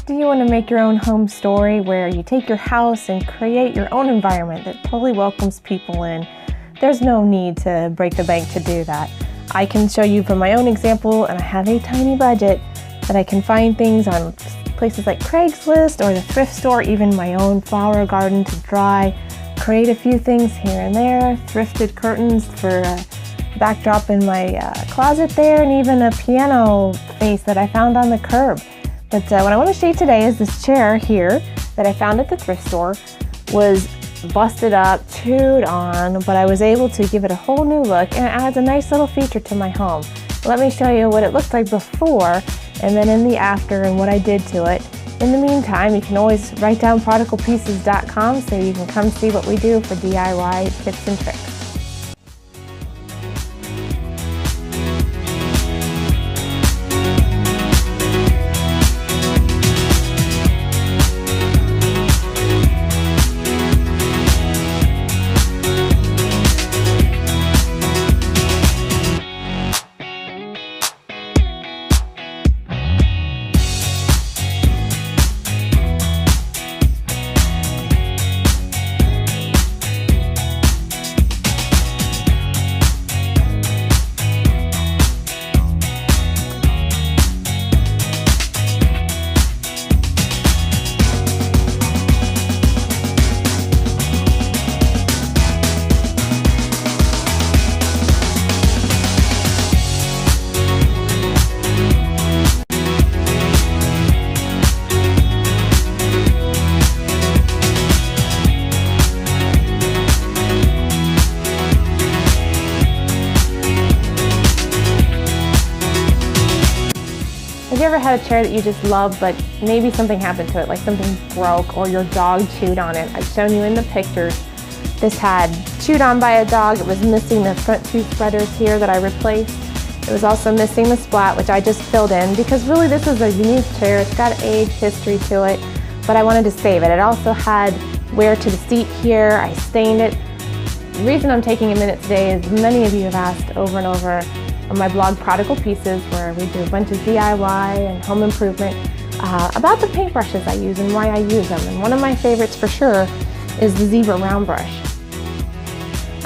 Do you want to make your own home story where you take your house and create your own environment that totally welcomes people in? There's no need to break the bank to do that. I can show you from my own example, and I have a tiny budget, that I can find things on places like Craigslist or the thrift store, even my own flower garden to dry, create a few things here and there, thrifted curtains for a backdrop in my closet there, and even a piano face that I found on the curb. But what I want to show you today is this chair here that I found at the thrift store. Was busted up, chewed on, but I was able to give it a whole new look, and it adds a nice little feature to my home. Let me show you what it looked like before and then in the after and what I did to it. In the meantime, you can always write down prodigalpieces.com so you can come see what we do for DIY tips and tricks. Have you ever had a chair that you just love, but maybe something happened to it, like something broke or your dog chewed on it? I've shown you in the pictures. This had chewed on by a dog. It was missing the front two spreaders here that I replaced. It was also missing the splat, which I just filled in because really this is a unique chair. It's got age history to it, but I wanted to save it. It also had wear to the seat here. I stained it. The reason I'm taking a minute today is many of you have asked over and over on my blog Prodigal Pieces, where we do a bunch of DIY and home improvement, about the paintbrushes I use and why I use them. And one of my favorites for sure is the Zebra round brush.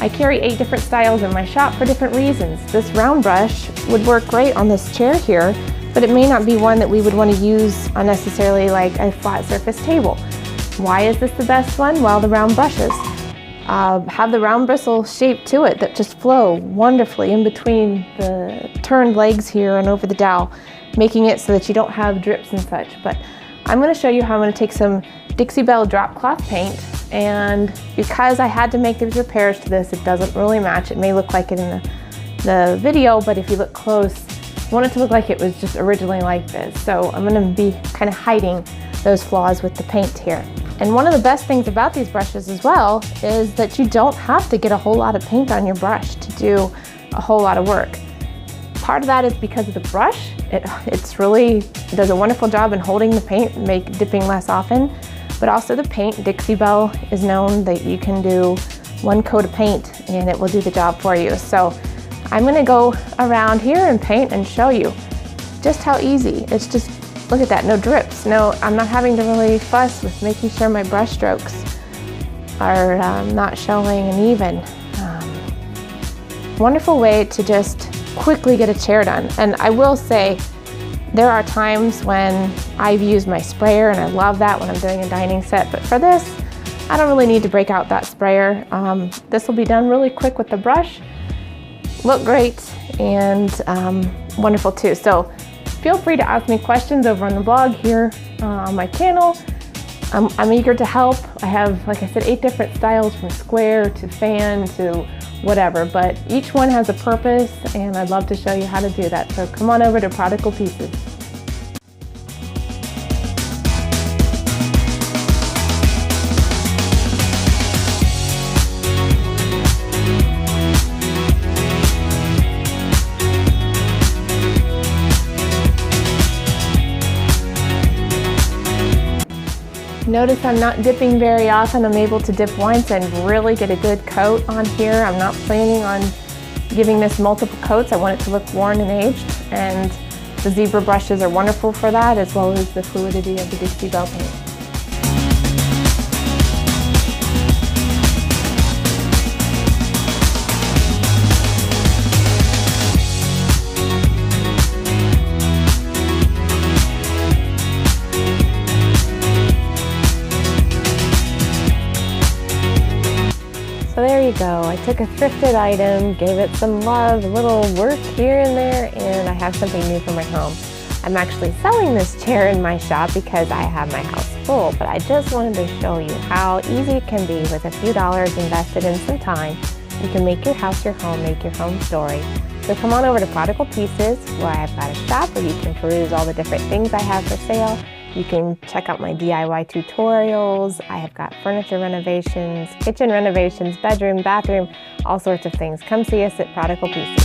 I carry 8 different styles in my shop for different reasons. This round brush would work great on this chair here, but it may not be one that we would want to use on necessarily like a flat surface table. Why is this the best one? Well, the round brushes have the round bristle shape to it that just flow wonderfully in between the turned legs here and over the dowel, making it so that you don't have drips and such. But I'm going to show you how I'm going to take some Dixie Belle drop cloth paint, and because I had to make these repairs to this, it doesn't really match. It may look like it in the video, but if you look close, I want it to look like it was just originally like this. So I'm going to be kind of hiding those flaws with the paint here. And one of the best things about these brushes as well is that you don't have to get a whole lot of paint on your brush to do a whole lot of work. Part of that is because of the brush. It does a wonderful job in holding the paint, make dipping less often, but also the paint. Dixie Belle is known that you can do 1 coat of paint and it will do the job for you. So I'm gonna go around here and paint and show you just how easy. It's just, look at that, no drips. No, I'm not having to really fuss with making sure my brush strokes are not showing and even. Wonderful way to just quickly get a chair done. And I will say, there are times when I've used my sprayer, and I love that when I'm doing a dining set, but for this, I don't really need to break out that sprayer. This will be done really quick with the brush. Look great and wonderful too. So feel free to ask me questions over on the blog here on my channel. I'm eager to help. I have, like I said, 8 different styles from square to fan to whatever, but each one has a purpose, and I'd love to show you how to do that. So come on over to Prodigal Pieces. Notice I'm not dipping very often. I'm able to dip once and really get a good coat on here. I'm not planning on giving this multiple coats. I want it to look worn and aged, and The zebra brushes are wonderful for that, as well as the fluidity of the Dixie Belle paint. So there you go. I took a thrifted item, gave it some love, a little work here and there, and I have something new for my home. I'm actually selling this chair in my shop because I have my house full, but I just wanted to show you how easy it can be with a few dollars invested in some time. You can make your house your home, make your home story. So come on over to Prodigal Pieces, where I've got a shop where you can peruse all the different things I have for sale. You can check out my DIY tutorials. I have got furniture renovations, kitchen renovations, bedroom, bathroom, all sorts of things. Come see us at Prodigal Pieces.